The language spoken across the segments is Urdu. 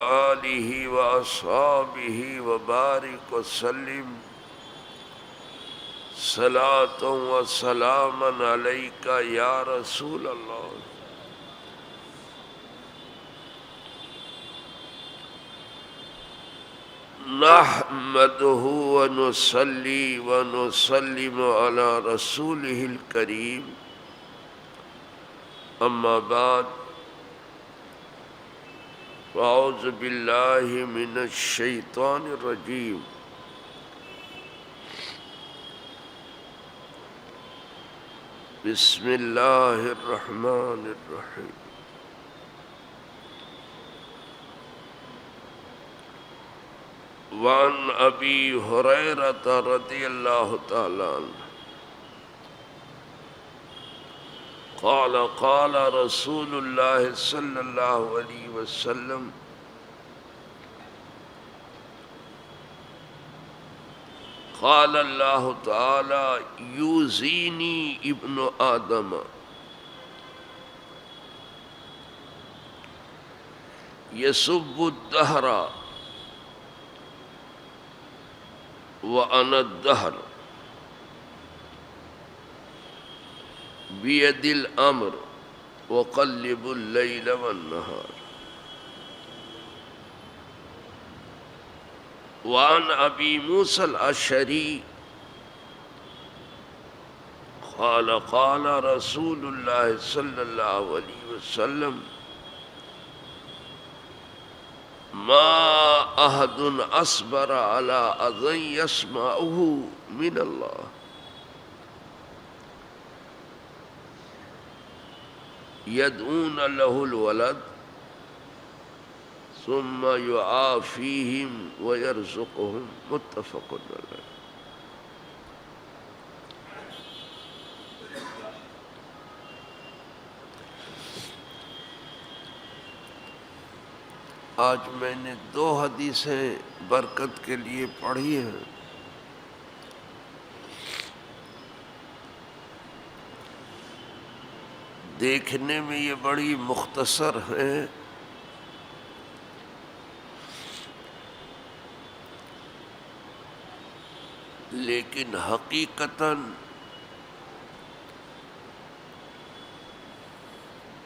آلہ واصحابہ وبارک وسلم صلاۃ و سلاما علیک یا رسول اللہ۔ نحمدہ ونصلی ونسلم علی رسولہ الکریم، اما بعد، اعوذ باللہ من الشیطان الرجیم، بسم اللہ الرحمن الرحیم۔ وعن ابی ہریرہ رضی اللہ تعالی عنہ قال قال رسول اللہ صلی اللہ علیہ وسلم قال اللہ تعالی یوزینی ابن آدم یسب الدہر وانا الدہر بید الامر وقلب اللیل والنہار۔ وعن ابی موسیٰ الاشعری قال قال رسول اللہ صلی اللہ علیہ وسلم ما احد اصبر على اذى يسمعه من اللہ يدعون له الولد ثم يعافيهم ويرزقهم، متفق علیہ۔ آج میں نے 2 حدیثیں برکت کے لیے پڑھی ہیں۔ دیکھنے میں یہ بڑی مختصر ہیں، لیکن حقیقتاً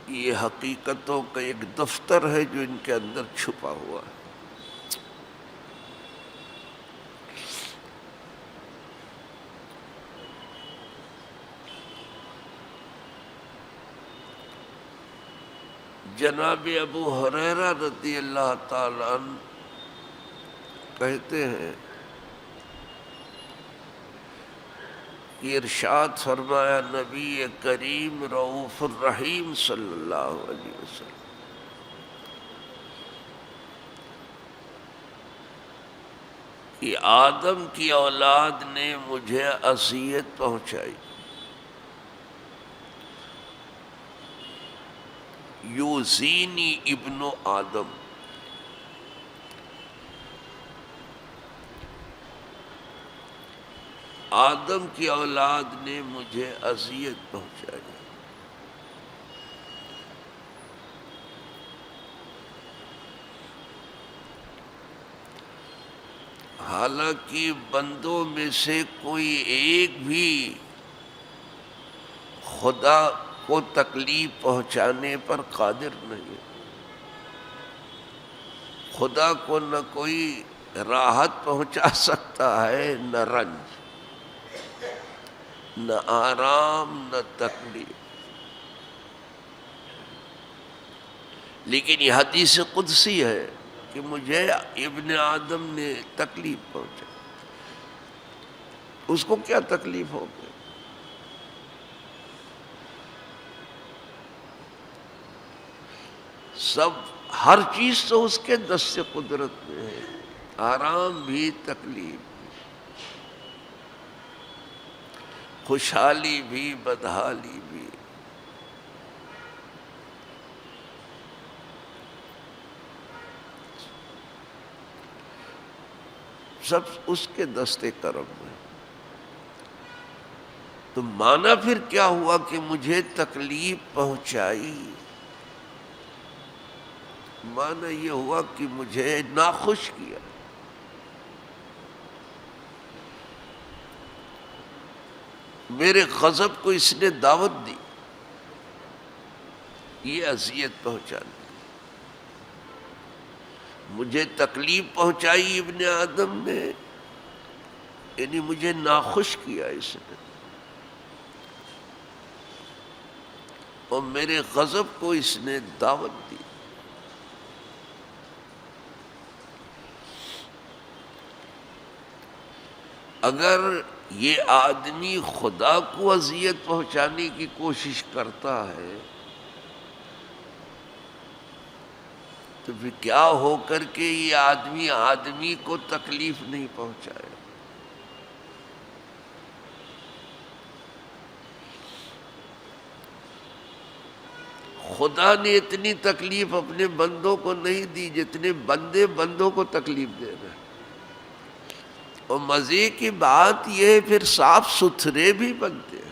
یہ حقیقتوں کا ایک دفتر ہے جو ان کے اندر چھپا ہوا ہے۔ جناب ابو ہریرہ رضی اللہ تعالیٰ عنہ کہتے ہیں کہ ارشاد فرمایا نبی کریم رؤوف الرحیم صلی اللہ علیہ وسلم، کہ آدم کی اولاد نے مجھے اذیت پہنچائی، یوزینی ابن آدم، آدم کی اولاد نے مجھے اذیت پہنچائی۔ حالانکہ بندوں میں سے کوئی ایک بھی خدا کو تکلیف پہنچانے پر قادر نہیں۔ خدا کو نہ کوئی راحت پہنچا سکتا ہے، نہ رنج، نہ آرام، نہ تکلیف۔ لیکن یہ حدیث قدسی ہے کہ مجھے ابن آدم نے تکلیف پہنچائی۔ اس کو کیا تکلیف ہو گئی؟ ہر چیز تو اس کے دست قدرت میں ہے، آرام بھی، تکلیف بھی، خوشحالی بھی، بدحالی بھی۔ سب اس کے دست کرم میں۔ تو معنی پھر کیا ہوا کہ مجھے تکلیف پہنچائی؟ معنی یہ ہوا کہ مجھے ناخوش کیا، میرے غضب کو اس نے دعوت دی، یہ اذیت پہنچانے، مجھے تکلیف پہنچائی ابن آدم نے، یعنی مجھے ناخوش کیا اس نے، اور میرے غضب کو اس نے دعوت دی۔ اگر یہ آدمی خدا کو اذیت پہنچانے کی کوشش کرتا ہے تو پھر کیا ہو کر کے یہ آدمی کو تکلیف نہیں پہنچائے؟ خدا نے اتنی تکلیف اپنے بندوں کو نہیں دی جتنے بندے بندوں کو تکلیف دے رہے ہیں۔ اور مزے کی بات یہ ہے پھر صاف ستھرے بھی بنتے ہیں۔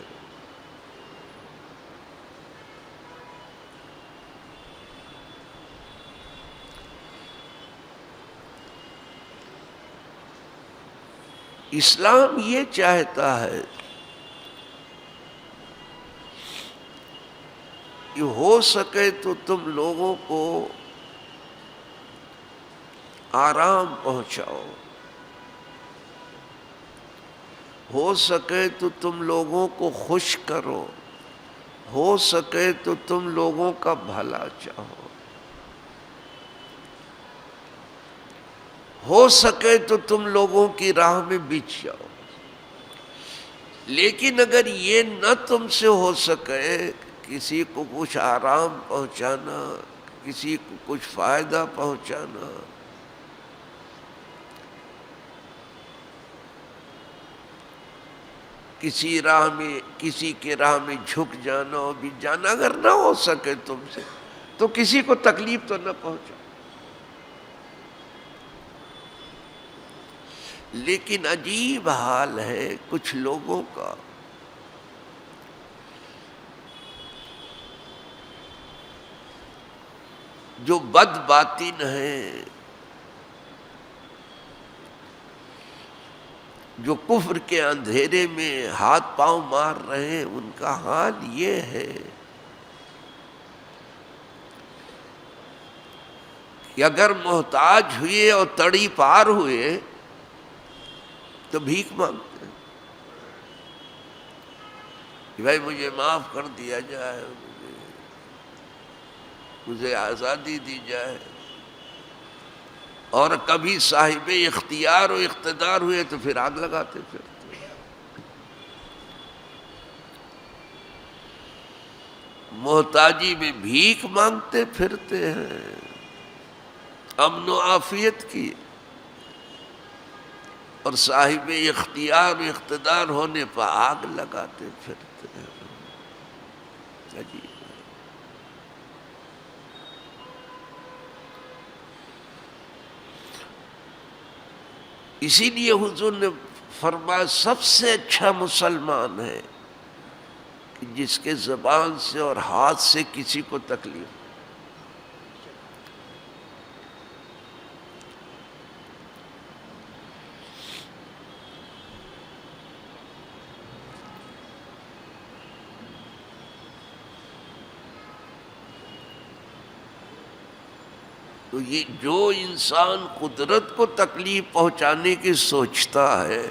اسلام یہ چاہتا ہے کہ ہو سکے تو تم لوگوں کو آرام پہنچاؤ، ہو سکے تو تم لوگوں کو خوش کرو، ہو سکے تو تم لوگوں کا بھلا چاہو، ہو سکے تو تم لوگوں کی راہ میں بچھ جاؤ۔ لیکن اگر یہ نہ تم سے ہو سکے کسی کو کچھ آرام پہنچانا، کسی کو کچھ فائدہ پہنچانا، کسی کے راہ میں جھک جانا اور بھی جانا، اگر نہ ہو سکے تم سے تو کسی کو تکلیف تو نہ پہنچاؤ۔ لیکن عجیب حال ہے کچھ لوگوں کا، جو بد باطن ہیں، جو کفر کے اندھیرے میں ہاتھ پاؤں مار رہے ہیں، ان کا حال یہ ہے کہ اگر محتاج ہوئے اور تڑی پار ہوئے تو بھیک مانگتے ہیں کہ بھائی مجھے معاف کر دیا جائے، مجھے آزادی دی جائے۔ اور کبھی صاحب اختیار و اقتدار ہوئے تو پھر آگ لگاتے پھرتے، محتاجی میں بھیک مانگتے پھرتے ہیں، امن و عافیت کی، اور صاحب اختیار و اقتدار ہونے پر آگ لگاتے پھرتے ہیں۔ عجیب۔ اسی لیے حضور نے فرمایا سب سے اچھا مسلمان ہے کہ جس کے زبان سے اور ہاتھ سے کسی کو تکلیف۔ تو یہ جو انسان قدرت کو تکلیف پہنچانے کی سوچتا ہے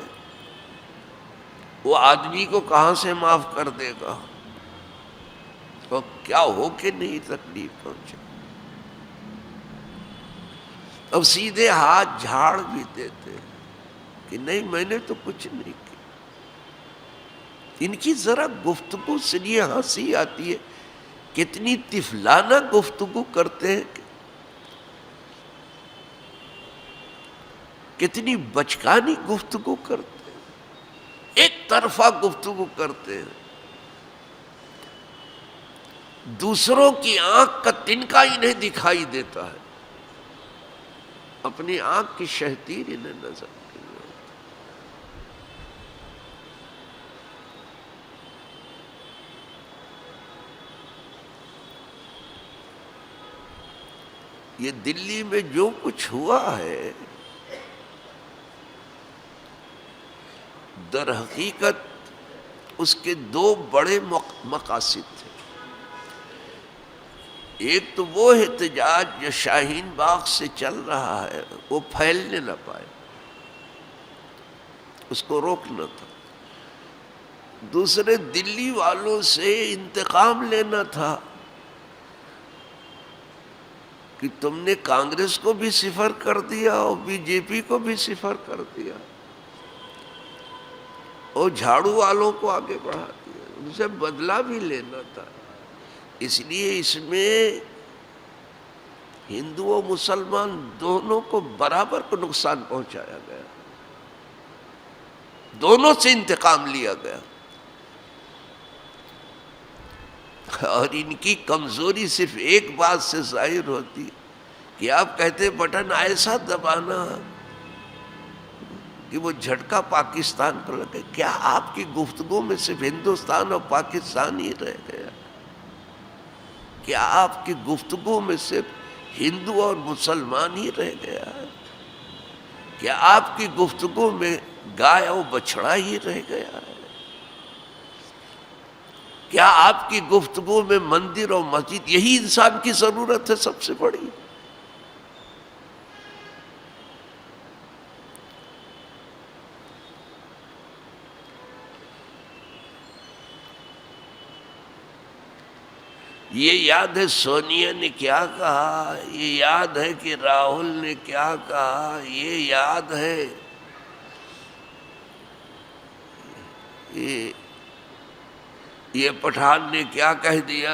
وہ آدمی کو کہاں سے معاف کر دے گا؟ تو کیا ہو کہ نہیں تکلیف پہنچے؟ اب سیدھے ہاتھ جھاڑ بھی دیتے کہ نہیں میں نے تو کچھ نہیں کیا۔ ان کی ذرا گفتگو سے یہ ہنسی آتی ہے، کتنی طفلانہ گفتگو کرتے ہیں، کتنی بچکانی گفتگو کرتے ہیں، ایک طرفہ گفتگو کرتے ہیں، دوسروں کی آنکھ کا تنکا انہیں دکھائی دیتا ہے، اپنی آنکھ کی شہتیر انہیں نظر نہیں آتی۔ یہ دلی میں جو کچھ ہوا ہے در حقیقت اس کے دو بڑے مقاصد تھے. ایک تو وہ احتجاج جو شاہین باغ سے چل رہا ہے وہ پھیلنے نہ پائے، اس کو روکنا تھا. دوسرے دلی والوں سے انتقام لینا تھا کہ تم نے کانگریس کو بھی صفر کر دیا اور بی جے پی کو بھی صفر کر دیا اور جھاڑو والوں کو آگے بڑھا دیا، ان سے بدلہ بھی لینا تھا. اس لیے اس میں ہندو و مسلمان دونوں کو برابر کو نقصان پہنچایا گیا، دونوں سے انتقام لیا گیا. اور ان کی کمزوری صرف ایک بات سے ظاہر ہوتی کہ آپ کہتے بٹن ایسا دبانا کہ وہ جھٹکا پاکستان کو لگے. کیا آپ کی گفتگو میں صرف ہندوستان اور پاکستان ہی رہ گیا؟ کیا آپ کی گفتگو میں صرف ہندو اور مسلمان ہی رہ گیا ہے؟ کیا آپ کی گفتگو میں گائے اور بچڑا ہی رہ گیا ہے؟ کیا آپ کی گفتگو میں مندر اور مسجد؟ یہی انسان کی ضرورت ہے سب سے بڑی. یہ یاد ہے سونیا نے کیا کہا، یہ یاد ہے کہ راہل نے کیا کہا، یہ یاد ہے یہ پٹھان نے کیا کہہ دیا.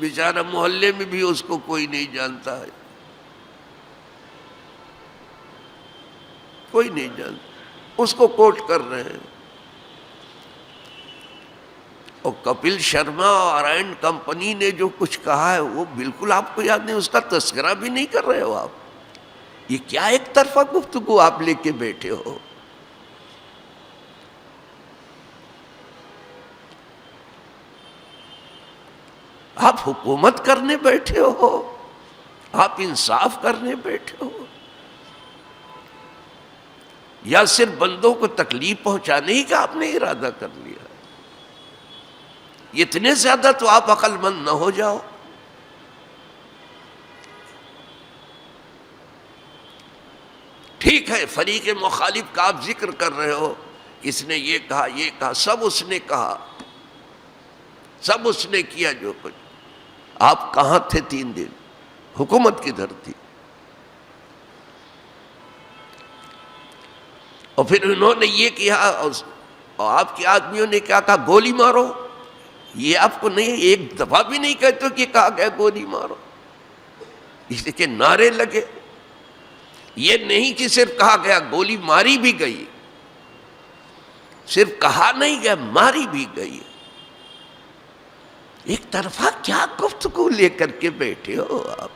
بیچارہ محلے میں بھی اس کو کوئی نہیں جانتا ہے، کوئی نہیں جانتا، اس کو کوٹ کر رہے ہیں. اور کپل شرما اور اینڈ کمپنی نے جو کچھ کہا ہے وہ بالکل آپ کو یاد نہیں، اس کا تذکرہ بھی نہیں کر رہے ہو آپ. یہ کیا ایک طرفہ گفتگو آپ لے کے بیٹھے ہو؟ آپ حکومت کرنے بیٹھے ہو، آپ انصاف کرنے بیٹھے ہو، یا صرف بندوں کو تکلیف پہنچانے ہی کا آپ نے ارادہ کر لیا؟ اتنے زیادہ تو آپ عقل مند نہ ہو جاؤ. ٹھیک ہے فریق مخالف کا آپ ذکر کر رہے ہو، اس نے یہ کہا یہ کہا، سب اس نے کہا، سب اس نے کیا جو کچھ. آپ کہاں تھے 3 دن؟ حکومت کدھر تھی؟ اور پھر انہوں نے یہ کیا اور آپ کے آدمیوں نے کیا کہا؟ گولی مارو. یہ آپ کو نہیں، ایک دفعہ بھی نہیں کہتے کہ کہا گیا گولی مارو، اس کے نعرے لگے. یہ نہیں کہ صرف کہا گیا، گولی ماری بھی گئی، صرف کہا نہیں گیا، ماری بھی گئی. ایک طرفہ کیا گفتگو لے کر کے بیٹھے ہو آپ؟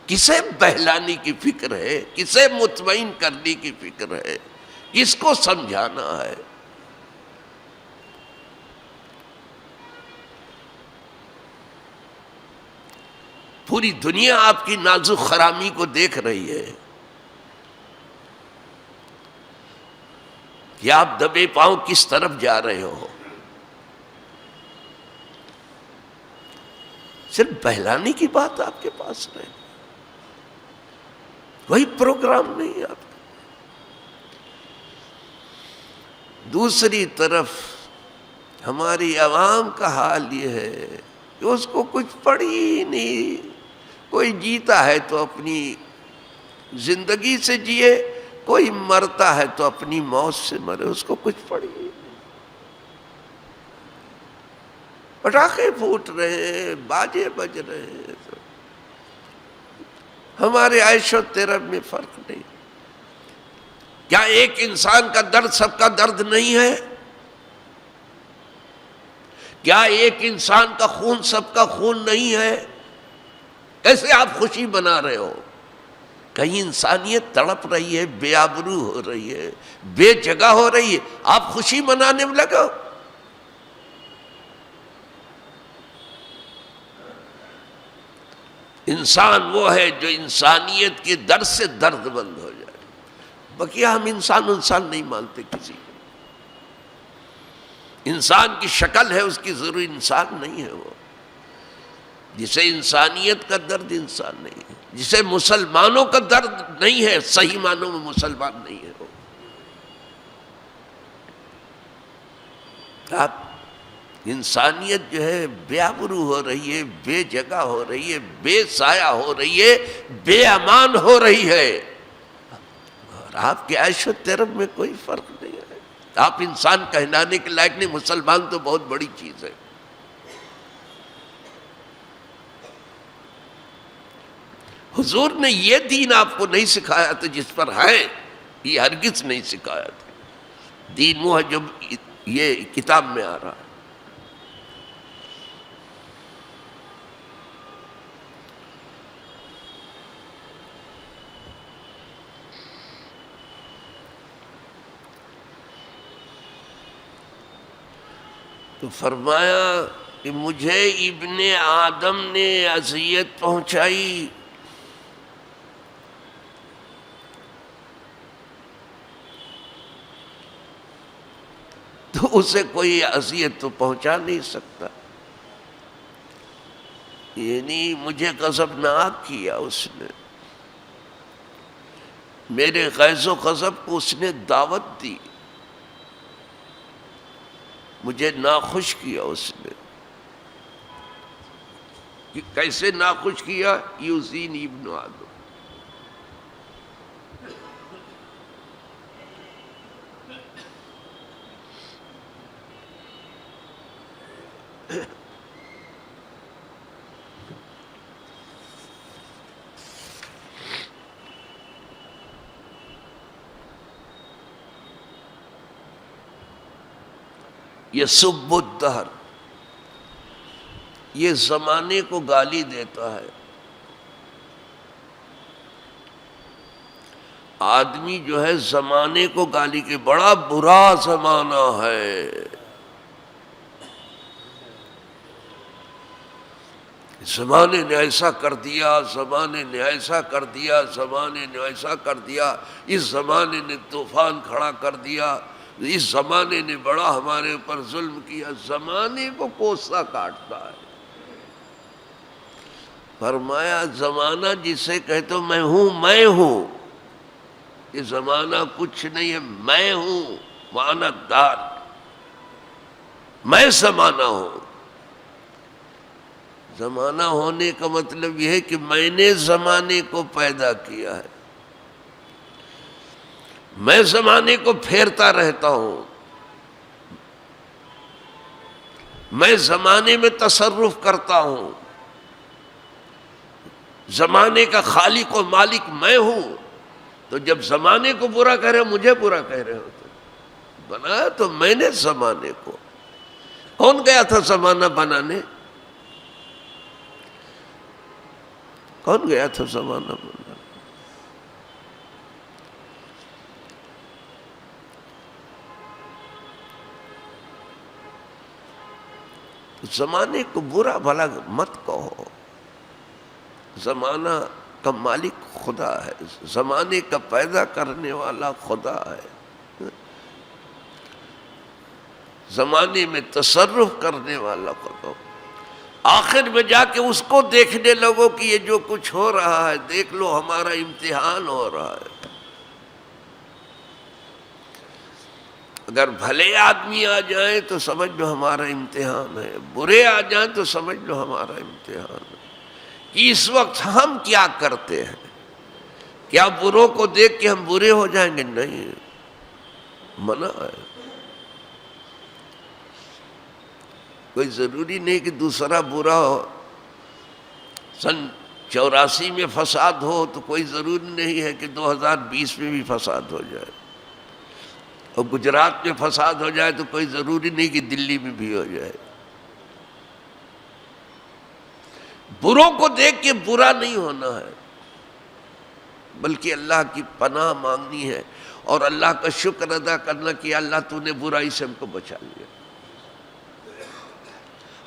کسے بہلانے کی فکر ہے؟ کسے مطمئن کرنے کی فکر ہے؟ کس کو سمجھانا ہے؟ پوری دنیا آپ کی نازک خرامی کو دیکھ رہی ہے کہ آپ دبے پاؤں کس طرف جا رہے ہو. صرف بہلانے کی بات آپ کے پاس رہے، وہی پروگرام نہیں آپ کا. دوسری طرف ہماری عوام کا حال یہ ہے کہ اس کو کچھ پڑی ہی نہیں. کوئی جیتا ہے تو اپنی زندگی سے جیے، کوئی مرتا ہے تو اپنی موت سے مرے، اس کو کچھ پڑی ہی نہیں. پٹاخے پھوٹ رہے ہیں، باجے بج رہے ہیں، ہمارے عیش و طرب میں فرق نہیں. کیا ایک انسان کا درد سب کا درد نہیں ہے؟ کیا ایک انسان کا خون سب کا خون نہیں ہے؟ کیسے آپ خوشی منا رہے ہو؟ کہیں انسانیت تڑپ رہی ہے، بے آبرو ہو رہی ہے، بے جگہ ہو رہی ہے، آپ خوشی منانے میں لگو. انسان وہ ہے جو انسانیت کے درد سے درد مند ہو جائے. بقیہ ہم انسان نہیں مانتے کسی کو. انسان کی شکل ہے، اس کی ضروری انسان نہیں ہے. وہ جسے انسانیت کا درد انسان نہیں ہے، جسے مسلمانوں کا درد نہیں ہے، صحیح معنوں میں مسلمان نہیں ہے وہ. آپ انسانیت جو ہے بے آبرو ہو رہی ہے، بے جگہ ہو رہی ہے، بے سایہ ہو رہی ہے، بے امان ہو رہی ہے. اور آپ کے عیش و طرب میں کوئی فرق نہیں ہے. آپ انسان کہلانے کے لائق نہیں. مسلمان تو بہت بڑی چیز ہے. حضور نے یہ دین آپ کو نہیں سکھایا تھا جس پر ہے، یہ ہرگز نہیں سکھایا تھا. دین وہ ہے جو یہ کتاب میں آ رہا ہے. تو فرمایا کہ مجھے ابن آدم نے اذیت پہنچائی، تو اسے کوئی اذیت تو پہنچا نہیں سکتا. یعنی مجھے غضبناک کیا اس نے، میرے غیظ و غضب کو اس نے دعوت دی، مجھے ناخوش کیا اس نے. کیسے ناخوش کیا؟ یؤذینی ابن آدم. یسب الدہر، یہ زمانے کو گالی دیتا ہے. آدمی جو ہے زمانے کو گالی کے، بڑا برا زمانہ ہے، زمانے نے ایسا کر دیا، زمانے نے ایسا کر دیا، زمانے نے ایسا کر دیا، اس زمانے نے طوفان کھڑا کر دیا، اس زمانے نے بڑا ہمارے اوپر ظلم کیا. زمانے کو کوسا کاٹتا ہے. فرمایا زمانہ جسے کہتے ہو میں ہوں، یہ زمانہ کچھ نہیں ہے، میں ہوں معنت دار، میں زمانہ ہوں. زمانہ ہونے کا مطلب یہ ہے کہ میں نے زمانے کو پیدا کیا ہے، میں زمانے کو پھیرتا رہتا ہوں، میں زمانے میں تصرف کرتا ہوں، زمانے کا خالق و مالک میں ہوں. تو جب زمانے کو برا کہہ رہے ہو، مجھے برا کہہ رہے ہو. تو بنایا تو میں نے زمانے کو. کون گیا تھا زمانہ بنانے؟ کون گیا تھا زمانہ بنانے؟ زمانے کو برا بھلا مت کہو. زمانہ کا مالک خدا ہے، زمانے کا پیدا کرنے والا خدا ہے، زمانے میں تصرف کرنے والا خدا. آخر میں جا کے اس کو دیکھنے لگو کہ یہ جو کچھ ہو رہا ہے، دیکھ لو ہمارا امتحان ہو رہا ہے. اگر بھلے آدمی آ جائیں تو سمجھ لو ہمارا امتحان ہے، برے آ جائیں تو سمجھ لو ہمارا امتحان ہے. کہ اس وقت ہم کیا کرتے ہیں؟ کیا بروں کو دیکھ کے ہم برے ہو جائیں گے؟ نہیں، منع ہے. کوئی ضروری نہیں کہ دوسرا برا ہو. 84 میں فساد ہو تو کوئی ضروری نہیں ہے کہ 2020 میں بھی فساد ہو جائے. اور گجرات میں فساد ہو جائے تو کوئی ضروری نہیں کہ دلی میں بھی ہو جائے. بروں کو دیکھ کے برا نہیں ہونا ہے، بلکہ اللہ کی پناہ مانگنی ہے اور اللہ کا شکر ادا کرنا کہ اللہ تو نے برائی سے ہم کو بچا لیا.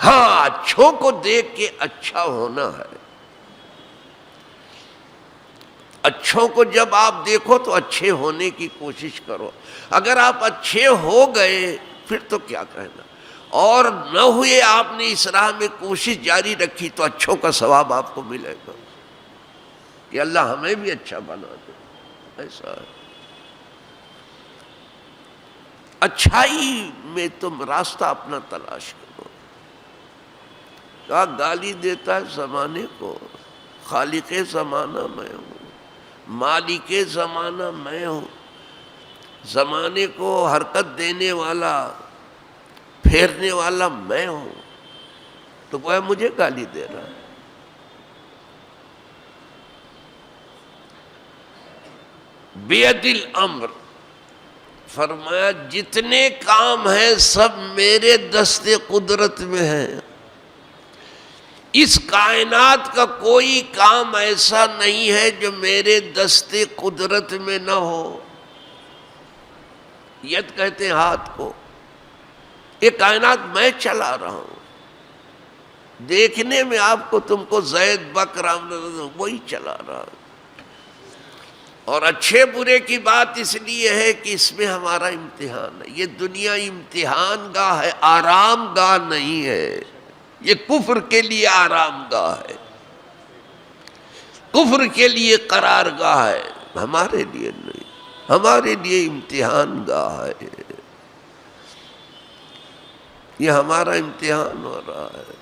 ہاں، اچھوں کو دیکھ کے اچھا ہونا ہے. اچھوں کو جب آپ دیکھو تو اچھے ہونے کی کوشش کرو، اگر آپ اچھے ہو گئے پھر تو کیا کہنا، اور نہ ہوئے آپ نے اس راہ میں کوشش جاری رکھی تو اچھوں کا ثواب آپ کو ملے گا کہ اللہ ہمیں بھی اچھا بنا دے. ایسا ہے. اچھائی میں تم راستہ اپنا تلاش کرو. کیا گالی دیتا ہے زمانے کو؟ خالق زمانہ میں ہوں، مالک زمانہ میں ہوں، زمانے کو حرکت دینے والا پھیرنے والا میں ہوں، تو گویا مجھے گالی دے رہا ہے. بیعد الامر، فرمایا جتنے کام ہیں سب میرے دست قدرت میں ہیں. اس کائنات کا کوئی کام ایسا نہیں ہے جو میرے دست قدرت میں نہ ہو. ید کہتے ہیں ہاتھ کو. یہ کائنات میں چلا رہا ہوں. دیکھنے میں آپ کو تم کو زید بکر وہی چلا رہا ہے. اور اچھے برے کی بات اس لیے ہے کہ اس میں ہمارا امتحان ہے. یہ دنیا امتحان گاہ ہے، آرام گاہ نہیں ہے. یہ کفر کے لیے آرام گاہ ہے، کفر کے لیے قرار گاہ ہے، ہمارے لیے نہیں. ہمارے لیے امتحان گاہ ہے. یہ ہمارا امتحان ہو رہا ہے.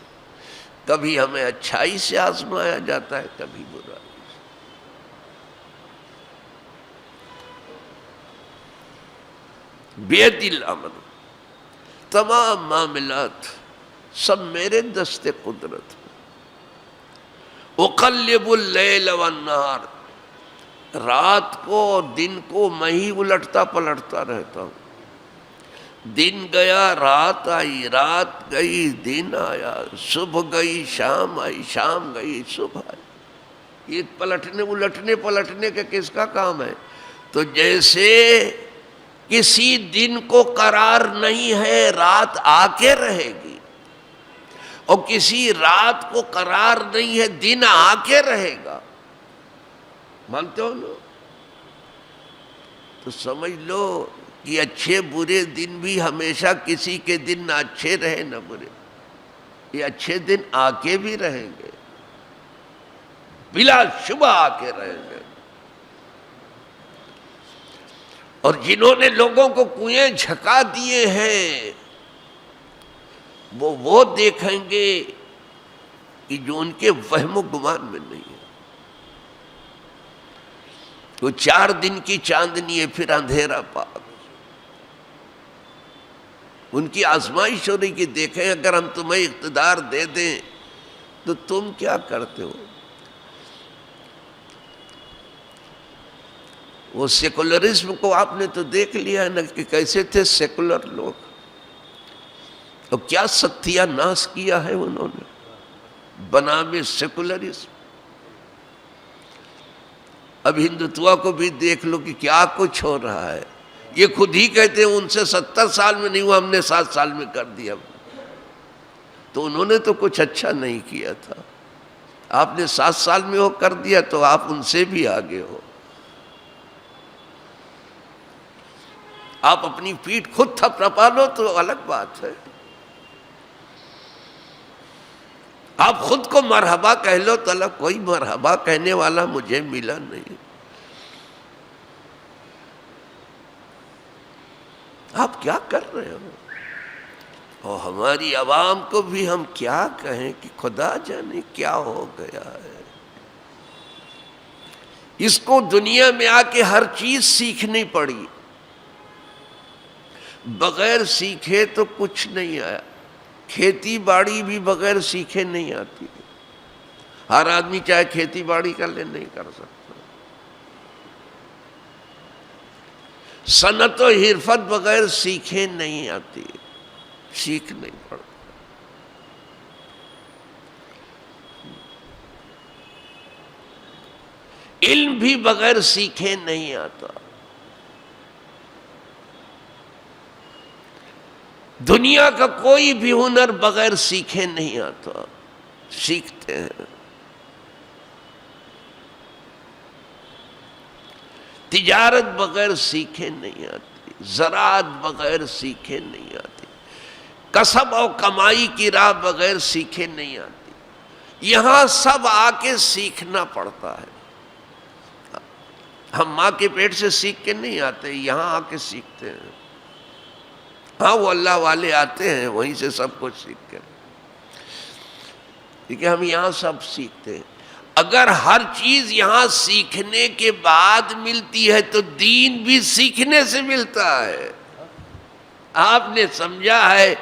کبھی ہمیں اچھائی سے آزمایا جاتا ہے، کبھی برائی. بیعد الامر، تمام معاملات سب میرے دست قدرت میں. اقلب اللیل والنہار، رات کو اور دن کو میں ہی الٹتا پلٹتا رہتا ہوں. دن گیا رات آئی، رات گئی دن آیا، صبح گئی شام آئی، شام گئی صبح آئی. یہ الٹنے پلٹنے کا کس کا کام ہے؟ تو جیسے کسی دن کو قرار نہیں ہے، رات آ کے رہے گی، اور کسی رات کو قرار نہیں ہے، دن آ کے رہے گا. مانتے ہو لو؟ تو سمجھ لو کہ اچھے برے دن بھی ہمیشہ کسی کے دن نہ اچھے رہے نہ برے. یہ اچھے دن آ کے بھی رہیں گے، بلا شبہ آ کے رہیں گے. اور جنہوں نے لوگوں کو کنویں جھکا دیے ہیں وہ دیکھیں گے کہ جو ان کے وہم و گمان میں نہیں ہے. وہ 4 دن کی چاندنی ہے پھر اندھیرا پاک. ان کی آزمائش ہو رہی کہ دیکھیں اگر ہم تمہیں اقتدار دے دیں تو تم کیا کرتے ہو. وہ سیکولرزم کو آپ نے تو دیکھ لیا ہے نا کہ کیسے تھے سیکولر لوگ، اور کیا ستیہ ناش کیا ہے انہوں نے بنام سیکولرزم. اب ہندوتوا کو بھی دیکھ لو کہ کیا کچھ ہو رہا ہے. یہ خود ہی کہتے ہیں ان سے 70 سال میں نہیں ہوا، ہم نے 7 سال میں کر دیا. تو انہوں نے تو کچھ اچھا نہیں کیا تھا. آپ نے 7 سال میں وہ کر دیا تو آپ ان سے بھی آگے ہو. آپ اپنی پیٹھ خود تھپڑا لو تو الگ بات ہے. آپ خود کو مرحبا کہہ لو تو الگ، کوئی مرحبا کہنے والا مجھے ملا نہیں. آپ کیا کر رہے ہو؟ اور ہماری عوام کو بھی ہم کیا کہیں کہ خدا جانے کیا ہو گیا ہے. اس کو دنیا میں آ کے ہر چیز سیکھنی پڑی. بغیر سیکھے تو کچھ نہیں آیا. کھیتی باڑی بھی بغیر سیکھے نہیں آتی. ہر آدمی چاہے کھیتی باڑی کر لے نہیں کر سکتا. صنعت و حرفت بغیر سیکھے نہیں آتی، سیکھ نہیں پڑتا. علم بھی بغیر سیکھے نہیں آتا. دنیا کا کوئی بھی ہنر بغیر سیکھے نہیں آتا، سیکھتے ہیں. تجارت بغیر سیکھے نہیں آتی، زراعت بغیر سیکھے نہیں آتی، کسب اور کمائی کی راہ بغیر سیکھے نہیں آتی۔ یہاں سب آ کے سیکھنا پڑتا ہے۔ ہم ماں کے پیٹ سے سیکھ کے نہیں آتے، یہاں آ کے سیکھتے ہیں۔ ہاں وہ اللہ والے آتے ہیں وہیں سے سب کچھ سیکھ کر، کیونکہ ہم یہاں سب سیکھتے ہیں۔ اگر ہر چیز یہاں سیکھنے کے بعد ملتی ہے تو دین بھی سیکھنے سے ملتا ہے۔ آپ نے سمجھا ہے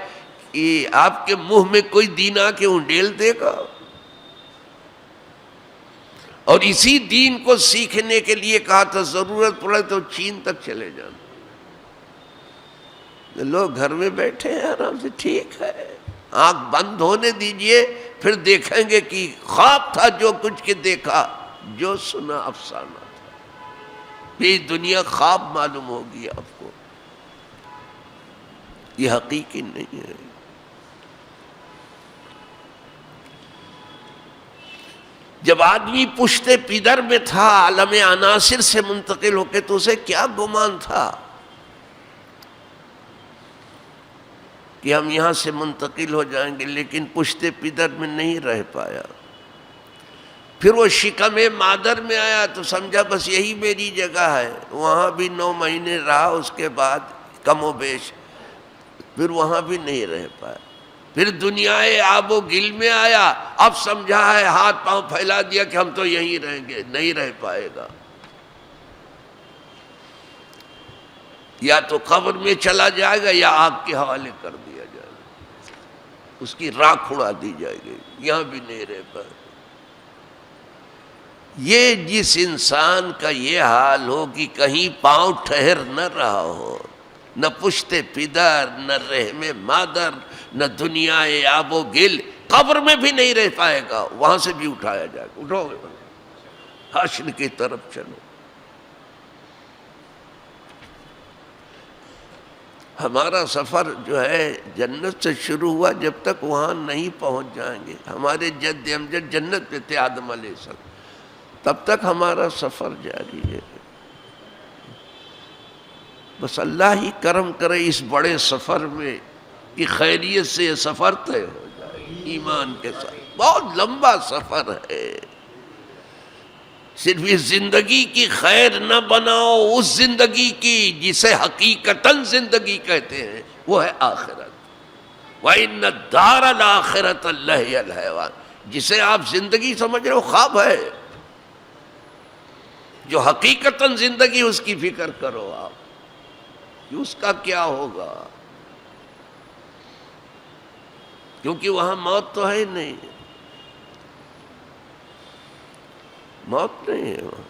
کہ آپ کے منہ میں کوئی دین آ کے انڈیل دے گا؟ اور اسی دین کو سیکھنے کے لیے کہا تھا ضرورت پڑے تو چین تک چلے جانا۔ لوگ گھر میں بیٹھے ہیں آرام سے، ٹھیک ہے، آنکھ بند ہونے دیجئے، پھر دیکھیں گے کہ خواب تھا جو کچھ کے دیکھا، جو سنا افسانہ تھا۔ یہ دنیا خواب معلوم ہوگی آپ کو، یہ حقیقی نہیں ہے۔ جب آدمی پشتے پدر میں تھا، عالم عناصر سے منتقل ہو کے، تو اسے کیا گمان تھا کہ ہم یہاں سے منتقل ہو جائیں گے، لیکن پشتے پدر میں نہیں رہ پایا۔ پھر وہ شکم مادر میں آیا تو سمجھا بس یہی میری جگہ ہے۔ وہاں بھی 9 مہینے رہا، اس کے بعد کم و بیش پھر وہاں بھی نہیں رہ پایا۔ پھر دنیا آب و گل میں آیا، اب سمجھا ہے، ہاتھ پاؤں پھیلا دیا کہ ہم تو یہیں رہیں گے، نہیں رہ پائے گا۔ یا تو قبر میں چلا جائے گا یا آگ کے حوالے کر دیا جائے گا، اس کی راکھ اڑا دی جائے گی، یہاں بھی نہیں رہ پائے گا۔ یہ جس انسان کا یہ حال ہو کہ کہیں پاؤں ٹھہر نہ رہا ہو، نہ پشت پدر، نہ رحم مادر، نہ دنیا آب و گل، قبر میں بھی نہیں رہ پائے گا، وہاں سے بھی اٹھایا جائے گا، اٹھو حشر کی طرف چلو۔ ہمارا سفر جو ہے جنت سے شروع ہوا، جب تک وہاں نہیں پہنچ جائیں گے۔ ہمارے جد امجد جنت پہ تھے، آدم علیہ السلام، تب تک ہمارا سفر جاری ہے۔ بس اللہ ہی کرم کرے اس بڑے سفر میں کہ خیریت سے یہ سفر طے ہو جائے ایمان کے ساتھ۔ بہت لمبا سفر ہے، صرف اس زندگی کی خیر نہ بناؤ، اس زندگی کی جسے حقیقتاً زندگی کہتے ہیں، وہ ہے آخرت۔ وَإِنَّ الدَّارَ الْآخِرَةَ لَهِيَ الْحَيَوَانُ، جسے آپ زندگی سمجھ رہے ہو خواب ہے، جو حقیقتاً زندگی اس کی فکر کرو آپ کہ اس کا کیا ہوگا، کیونکہ وہاں موت تو ہے نہیں، موت نہیں ہے وہاں،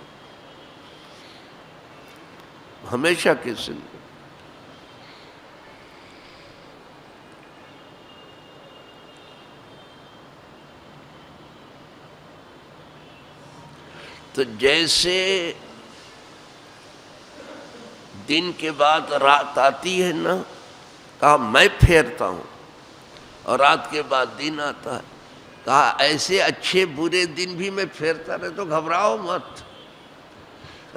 ہمیشہ کی زندگی۔ تو جیسے دن کے بعد رات آتی ہے نا، کہا میں پھیرتا ہوں، اور رات کے بعد دن آتا ہے، کہا ایسے اچھے برے دن بھی میں پھیرتا رہے، تو گھبراؤ مت۔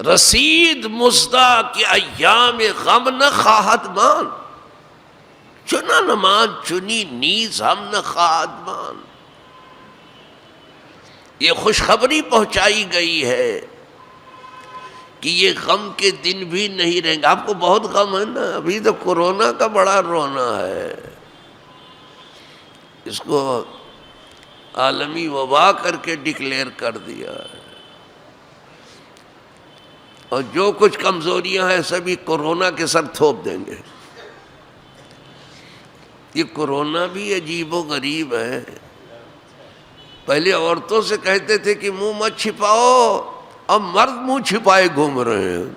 رسید مزدہ کہ ایام غم نہ خواہد مان، چنا نہ مان چنی نیز ہم نہ خواہد مان۔ یہ خوشخبری پہنچائی گئی ہے کہ یہ غم کے دن بھی نہیں رہیں گے۔ آپ کو بہت غم ہے نا، ابھی تو کورونا کا بڑا رونا ہے، اس کو عالمی وبا کر کے ڈکلیئر کر دیا ہے، اور جو کچھ کمزوریاں ہیں سبھی کورونا کے سر تھوپ دیں گے۔ یہ کورونا بھی عجیب و غریب ہے۔ پہلے عورتوں سے کہتے تھے کہ منہ مت چھپاؤ، اب مرد منہ چھپائے گھوم رہے ہیں،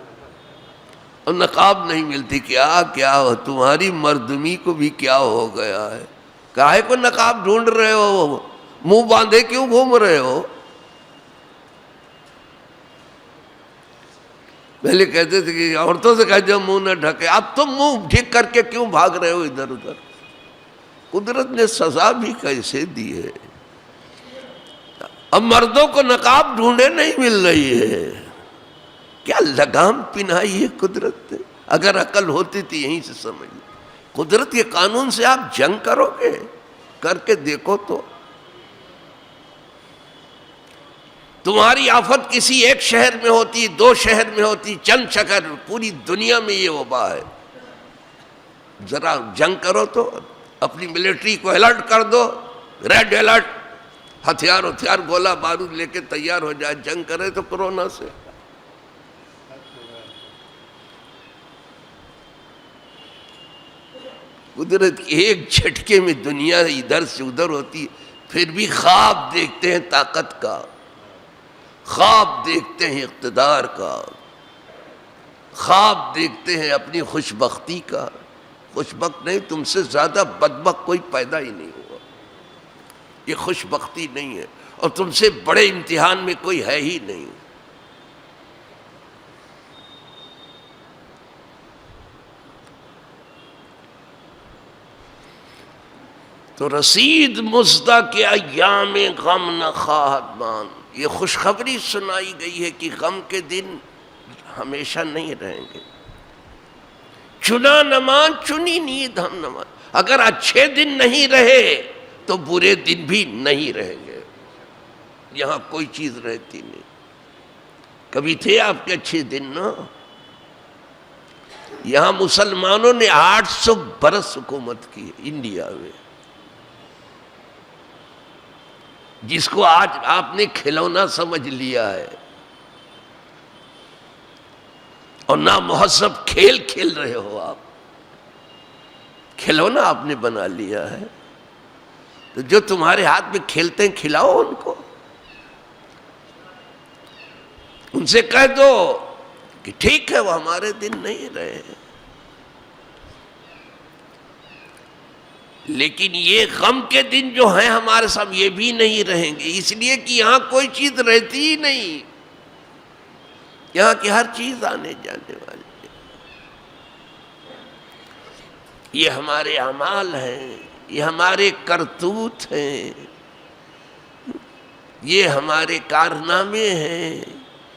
اور نقاب نہیں ملتی۔ کیا ہو تمہاری مردمی کو بھی کیا ہو گیا ہے؟ کاہے کو نقاب ڈھونڈ رہے ہو؟ منہ باندھے کیوں گھوم رہے ہو؟ پہلے کہتے تھے کہ عورتوں سے کہتے منہ نہ ڈھکے، اب تم منہ ڈھک کر کے کیوں بھاگ رہے ہو ادھر ادھر؟ قدرت نے سزا بھی کیسے دی ہے؟ اب مردوں کو نقاب ڈھونڈے نہیں مل رہی ہے، کیا لگام پہنائی ہے قدرت نے. اگر عقل ہوتی تھی یہیں سے سمجھ لیں. قدرت کے قانون سے آپ جنگ کرو گے؟ کر کے دیکھو تو. تمہاری آفت کسی ایک شہر میں ہوتی، 2 شہر میں ہوتی، چند شہر، پوری دنیا میں یہ وبا ہے. ذرا جنگ کرو تو، اپنی ملٹری کو الرٹ کر دو، ریڈ الرٹ، ہتھیار گولہ بارود لے کے تیار ہو جائے، جنگ کرے تو کورونا سے. قدرت کے ایک جھٹکے میں دنیا ادھر سے ادھر ہوتی، پھر بھی خواب دیکھتے ہیں طاقت کا، خواب دیکھتے ہیں اقتدار کا، خواب دیکھتے ہیں اپنی خوش بختی کا. خوش بخت نہیں، تم سے زیادہ بدبخت کوئی پیدا ہی نہیں ہوا. یہ خوش بختی نہیں ہے، اور تم سے بڑے امتحان میں کوئی ہے ہی نہیں. تو رسید مزدہ کے ایام غم نہ خواہد مان، یہ خوشخبری سنائی گئی ہے کہ غم کے دن ہمیشہ نہیں رہیں گے. چنا نمان چنی نیند ہم نمان. اگر اچھے دن نہیں رہے تو برے دن بھی نہیں رہیں گے. یہاں کوئی چیز رہتی نہیں. کبھی تھے آپ کے اچھے دن نا؟ یہاں مسلمانوں نے 800 برس حکومت کی انڈیا میں، جس کو آج آپ نے کھلونا سمجھ لیا ہے اور نا مہذب کھیل کھیل رہے ہو. آپ کھلونا آپ نے بنا لیا ہے. تو جو تمہارے ہاتھ میں کھیلتے ہیں کھلاؤ ان کو. ان سے کہہ دو کہ ٹھیک ہے وہ ہمارے دن نہیں رہے، لیکن یہ غم کے دن جو ہیں ہمارے ساتھ یہ بھی نہیں رہیں گے، اس لیے کہ یہاں کوئی چیز رہتی ہی نہیں. یہاں کی ہر چیز آنے جانے والی ہے. یہ ہمارے اعمال ہیں، یہ ہمارے کرتوت ہیں، یہ ہمارے کارنامے ہیں،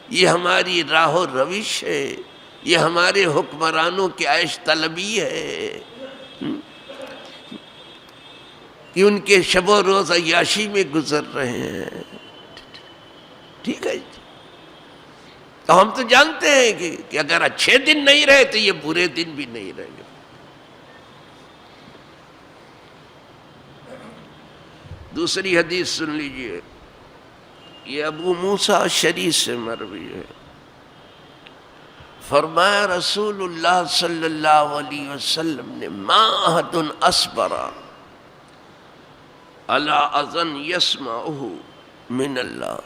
یہ ہماری راہ و روش ہے، یہ ہمارے حکمرانوں کی عیش طلبی ہے کہ ان کے شب و روز عیاشی میں گزر رہے ہیں. ٹھیک ہے جی. تو ہم تو جانتے ہیں کہ اگر اچھے دن نہیں رہے تو یہ برے دن بھی نہیں رہیں گے. دوسری حدیث سن لیجئے، یہ ابو موسیٰ شری سے مروی ہے. فرمایا رسول اللہ صلی اللہ علیہ وسلم نے، ما احد اصبر علی اذن یسمعہ من اللہ.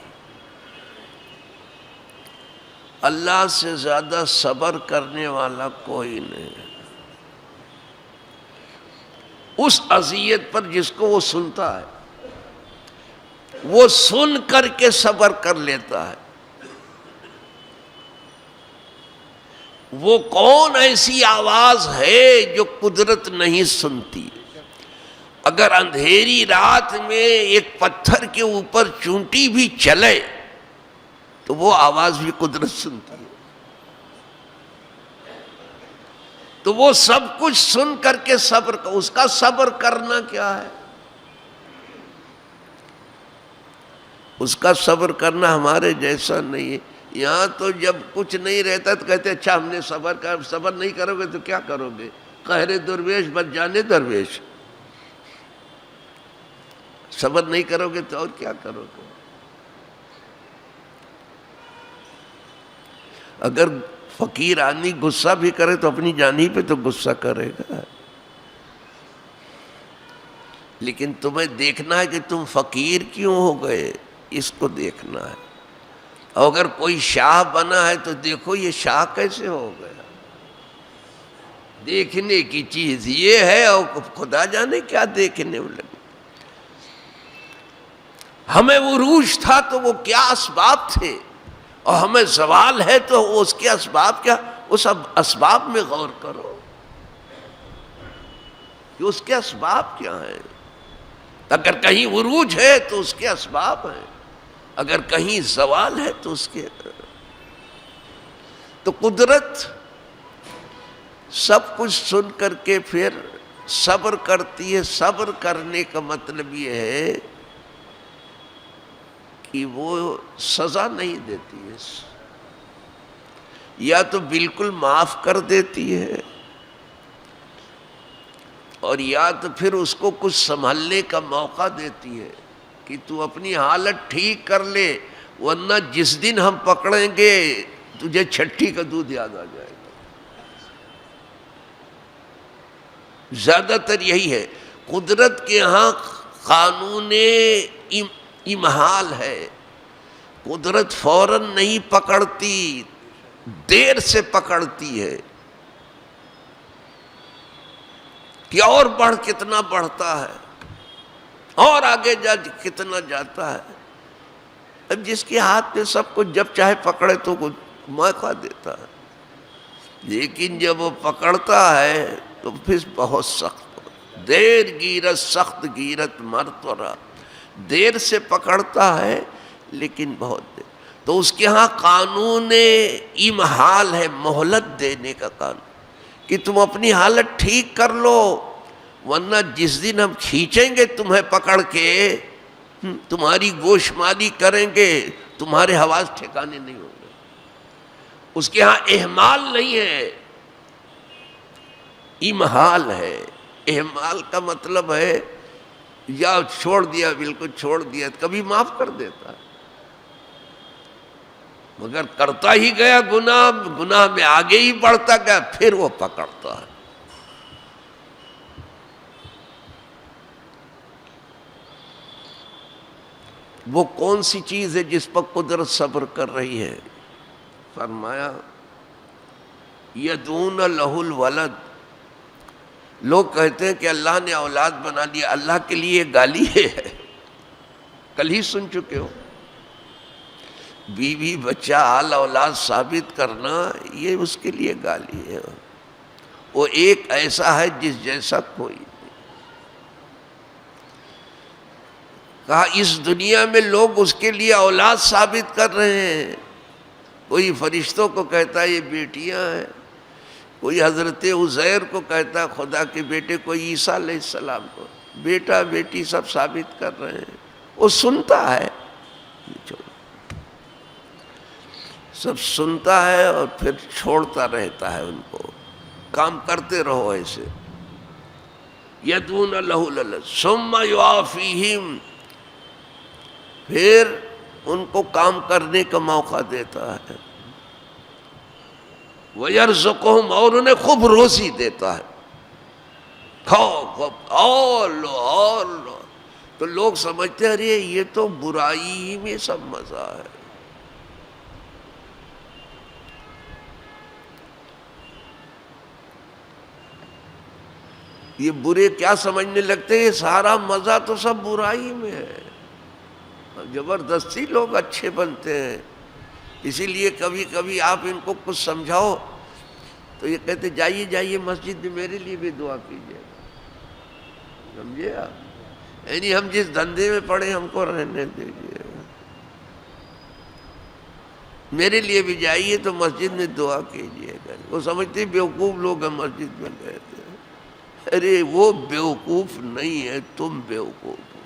اللہ سے زیادہ صبر کرنے والا کوئی نہیں اس اذیت پر جس کو وہ سنتا ہے. وہ سن کر کے صبر کر لیتا ہے. وہ کون ایسی آواز ہے جو قدرت نہیں سنتی؟ اگر اندھیری رات میں ایک پتھر کے اوپر چونٹی بھی چلے تو وہ آواز بھی قدرت سنتی ہے. تو وہ سب کچھ سن کر کے صبر، اس کا صبر کرنا کیا ہے؟ اس کا صبر کرنا ہمارے جیسا نہیں ہے. یہاں تو جب کچھ نہیں رہتا تو کہتے اچھا ہم نے صبر نہیں کرو گے تو کیا کرو گے؟ قہر درویش بن جانے درویش. صبر نہیں کرو گے تو اور کیا کرو گے؟ اگر فقیر آدمی غصہ بھی کرے تو اپنی جان ہی پہ تو غصہ کرے گا. لیکن تمہیں دیکھنا ہے کہ تم فقیر کیوں ہو گئے، اس کو دیکھنا ہے. اور اگر کوئی شاہ بنا ہے تو دیکھو یہ شاہ کیسے ہو گیا. دیکھنے کی چیز یہ ہے، اور خدا جانے کیا دیکھنے میں لگے. ہمیں عروج تھا تو وہ کیا اسباب تھے، اور ہمیں زوال ہے تو اس کے اسباب کیا. اس اسباب میں غور کرو کہ اس کے اسباب کیا ہیں. اگر کہیں عروج ہے تو اس کے اسباب ہیں، اگر کہیں زوال ہے تو اس کے. تو قدرت سب کچھ سن کر کے پھر صبر کرتی ہے. صبر کرنے کا مطلب یہ ہے کہ وہ سزا نہیں دیتی ہے، یا تو بالکل معاف کر دیتی ہے، اور یا تو پھر اس کو کچھ سنبھلنے کا موقع دیتی ہے کہ تو اپنی حالت ٹھیک کر لے، ورنہ جس دن ہم پکڑیں گے تجھے چھٹی کا دودھ یاد آ جائے گا. زیادہ تر یہی ہے. قدرت کے ہاں قانون امہال ہے. قدرت فوراً نہیں پکڑتی، دیر سے پکڑتی ہے کہ اور بڑھ کتنا بڑھتا ہے، اور آگے جا کتنا جاتا ہے. اب جس کے ہاتھ میں سب کچھ جب چاہے پکڑے تو کچھ موقع دیتا ہے، لیکن جب وہ پکڑتا ہے تو پھر بہت سخت. دیر گیرت سخت گیرت مرتورا. دیر سے پکڑتا ہے لیکن بہت دیر. تو اس کے ہاں قانون امہال ہے، مہلت دینے کا قانون، کہ تم اپنی حالت ٹھیک کر لو، ورنہ جس دن ہم کھینچیں گے تمہیں پکڑ کے، تمہاری گوشمالی کریں گے، تمہارے حواس ٹھکانے نہیں ہوں گے. اس کے ہاں اہمال نہیں ہے، امہال ہے. اہمال کا مطلب ہے یا چھوڑ دیا، بالکل چھوڑ دیا، کبھی معاف کر دیتا مگر کرتا ہی گیا گناہ میں آگے ہی بڑھتا گیا، پھر وہ پکڑتا ہے. وہ کون سی چیز ہے جس پر قدرت صبر کر رہی ہے؟ فرمایا یدعون لہ الولد. لوگ کہتے ہیں کہ اللہ نے اولاد بنا لیا. اللہ کے لیے گالی ہے، کل ہی سن چکے ہو. بیوی بچہ آل اولاد ثابت کرنا یہ اس کے لیے گالی ہے. وہ ایک ایسا ہے جس جیسا کوئی نہیں. کہا اس دنیا میں لوگ اس کے لیے اولاد ثابت کر رہے ہیں. کوئی فرشتوں کو کہتا ہے یہ بیٹیاں ہیں، کوئی حضرت عزیر کو کہتا ہے خدا کے بیٹے، کوئی عیسیٰ علیہ السلام کو بیٹا بیٹی سب ثابت کر رہے ہیں. وہ سنتا ہے، سب سنتا ہے اور پھر چھوڑتا رہتا ہے. ان کو کام کرتے رہو ایسے. یدعون لہ الولد ثم یعافیہم، پھر ان کو کام کرنے کا موقع دیتا ہے. وَيَرْزُقُهُمْ، اور انہیں خوب روزی دیتا ہے. کھاؤ خوب اور لو. تو لوگ سمجھتے ہیں ارے یہ تو برائی ہی میں سب مزہ ہے. یہ برے کیا سمجھنے لگتے ہیں، یہ سارا مزہ تو سب برائی میں ہے. زبردستی لوگ اچھے بنتے ہیں. اسی لیے کبھی کبھی آپ ان کو کچھ سمجھاؤ تو یہ کہتے جائیے مسجد میں میرے لیے بھی دعا کیجیے. سمجھے آپ؟ یعنی ہم جس دھندے میں پڑے ہم کو رہنے دیجیے، میرے لیے بھی جائیے تو مسجد میں دعا کیجیے. وہ سمجھتے بیوقوف لوگ ہیں مسجد میں گئے تھے. ارے وہ بیوقوف نہیں ہے، تم بیوقوف ہو.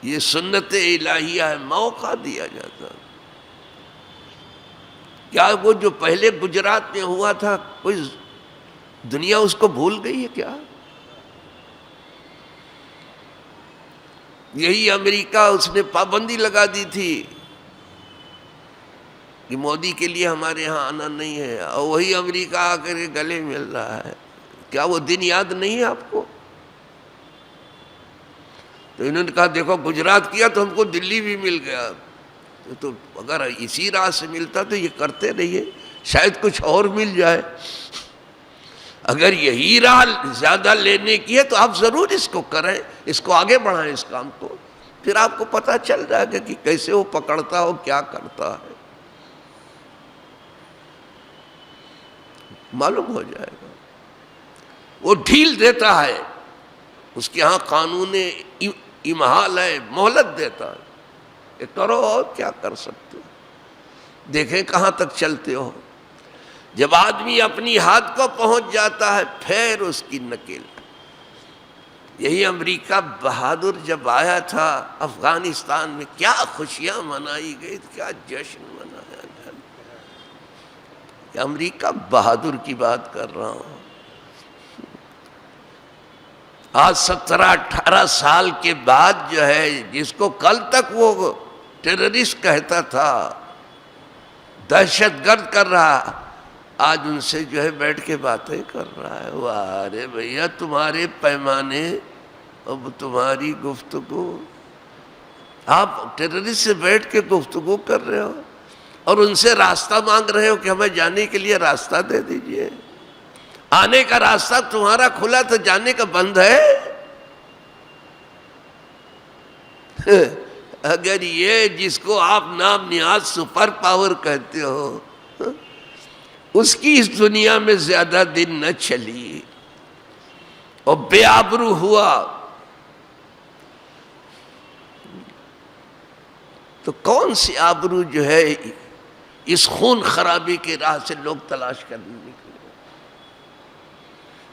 یہ سنت الہیہ ہے، موقع دیا جاتا. کیا وہ جو پہلے گجرات میں ہوا تھا کوئی دنیا اس کو بھول گئی ہے کیا؟ یہی امریکہ اس نے پابندی لگا دی تھی کہ مودی کے لیے ہمارے ہاں آنا نہیں ہے، اور وہی امریکہ آ کر کے گلے مل رہا ہے. کیا وہ دن یاد نہیں ہے آپ کو؟ تو انہوں نے کہا دیکھو گجرات کیا تو ہم کو دلی بھی مل گیا. تو اگر اسی راہ سے ملتا تو یہ کرتے رہیے، شاید کچھ اور مل جائے. اگر یہی راہ زیادہ لینے کی ہے تو آپ ضرور اس کو کریں، اس کو آگے بڑھائیں اس کام کو. پھر آپ کو پتہ چل جائے گا کہ کیسے وہ پکڑتا ہو، کیا کرتا ہے، معلوم ہو جائے گا. وہ ڈھیل دیتا ہے، اس کے ہاں قانون امہال ہے، مہلت دیتا ہے. کہ کرو اور کیا کر سکتے ہو، دیکھیں کہاں تک چلتے ہو۔ جب آدمی اپنی حد کو پہنچ جاتا ہے پھر اس کی نکیل۔ یہی امریکہ بہادر جب آیا تھا افغانستان میں، کیا خوشیاں منائی گئی، کیا جشن منایا گیا۔ امریکہ بہادر کی بات کر رہا ہوں۔ آج 17-18 سال کے بعد جو ہے، جس کو کل تک وہ ٹیررسٹ کہتا تھا، دہشت گرد کر رہا، آج ان سے جو ہے بیٹھ کے باتیں کر رہا ہے۔ واہ رے بھیا، تمہارے پیمانے اب تمہاری گفتگو، آپ ٹیررسٹ سے بیٹھ کے گفتگو کر رہے ہو اور ان سے راستہ مانگ رہے ہو کہ ہمیں جانے کے لیے راستہ دے دیجئے۔ آنے کا راستہ تمہارا کھلا تو جانے کا بند ہے۔ اگر یہ جس کو آپ نام نیاز سپر پاور کہتے ہو، اس کی اس دنیا میں زیادہ دن نہ چلی اور بے آبرو ہوا، تو کون سی آبرو جو ہے اس خون خرابی کے راہ سے لوگ تلاش کرنے نکلے۔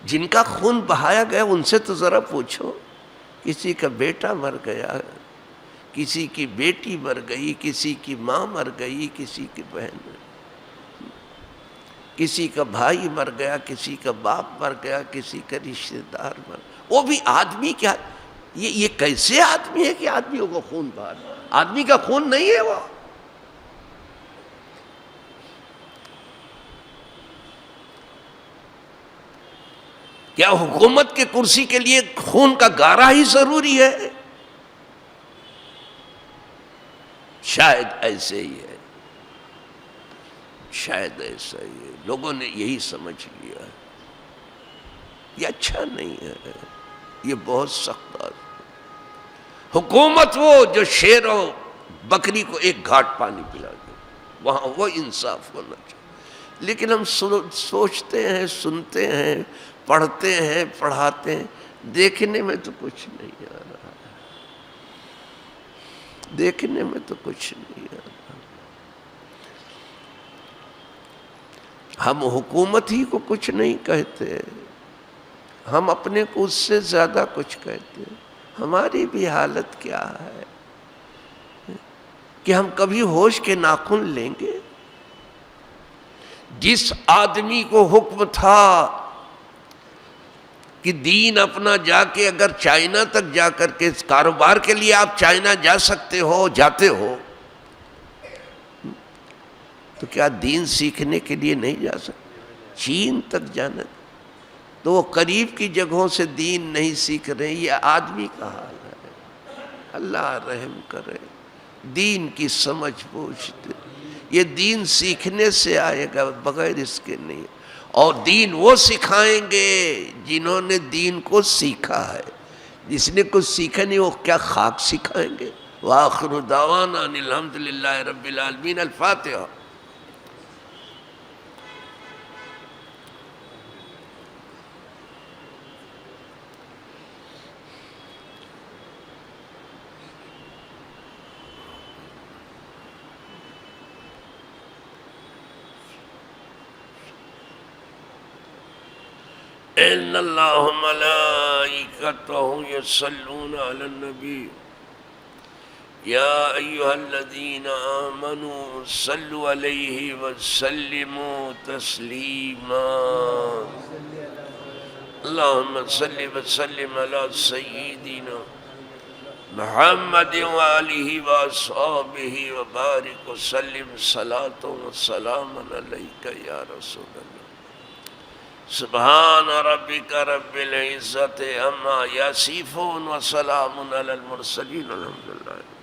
جن کا خون بہایا گیا ان سے تو ذرا پوچھو، کسی کا بیٹا مر گیا، کسی کی بیٹی مر گئی، کسی کی ماں مر گئی، کسی کی بہن، کسی کا بھائی مر گیا، کسی کا باپ مر گیا، کسی کا رشتہ دار مر گیا، وہ بھی آدمی کیا؟ یہ کیسے آدمی ہے کہ آدمیوں کو خون بہا رہا ہے؟ آدمی کا خون نہیں ہے وہ۔ کیا حکومت کے کرسی کے لیے خون کا گارا ہی ضروری ہے؟ شاید ایسے ہی ہے، شاید ایسا ہی ہے، لوگوں نے یہی سمجھ لیا ہے۔ یہ اچھا نہیں ہے، یہ بہت سخت بات ہے۔ حکومت وہ جو شیر و بکری کو ایک گھاٹ پانی پلا دے، وہاں وہ انصاف ہونا چاہیے۔ لیکن ہم سوچتے ہیں، سنتے ہیں، پڑھتے ہیں، پڑھاتے ہیں، دیکھنے میں تو کچھ نہیں آ رہا ہے، دیکھنے میں تو کچھ نہیں آ رہا۔ ہم حکومت ہی کو کچھ نہیں کہتے، ہم اپنے کو اس سے زیادہ کچھ کہتے ہیں۔ ہماری بھی حالت کیا ہے کہ ہم کبھی ہوش کے ناخن لیں گے؟ جس آدمی کو حکم تھا کہ دین اپنا جا کے اگر چائنا تک جا کر کے کاروبار کے لیے آپ چائنا جا سکتے ہو، جاتے ہو، تو کیا دین سیکھنے کے لیے نہیں جا سکتے؟ چین تک جانا، تو وہ قریب کی جگہوں سے دین نہیں سیکھ رہے۔ یہ آدمی کا حال ہے، اللہ رحم کرے، دین کی سمجھ بوجھ دے۔ یہ دین سیکھنے سے آئے گا، بغیر اس کے نہیں۔ اور دین وہ سکھائیں گے جنہوں نے دین کو سیکھا ہے۔ جس نے کچھ سیکھا نہیں وہ کیا خاک سکھائیں گے؟ وآخر دعوانا ان الحمد للہ رب العالمین۔ الفاتحہ۔ ان اللہ ملائکتہ یصلون علی النبی یا ایہا الذین آمنوا صلوا علیہ وسلموا تسلیما۔ اللہم صل وسلم علی سیدنا محمد وآلہ واصحابہ وبارک وسلم صلاۃ وسلام علیک یا رسول اللہ۔ سبحان ربک رب العزت عما یصفون وسلام علی المرسلین الحمدللہ۔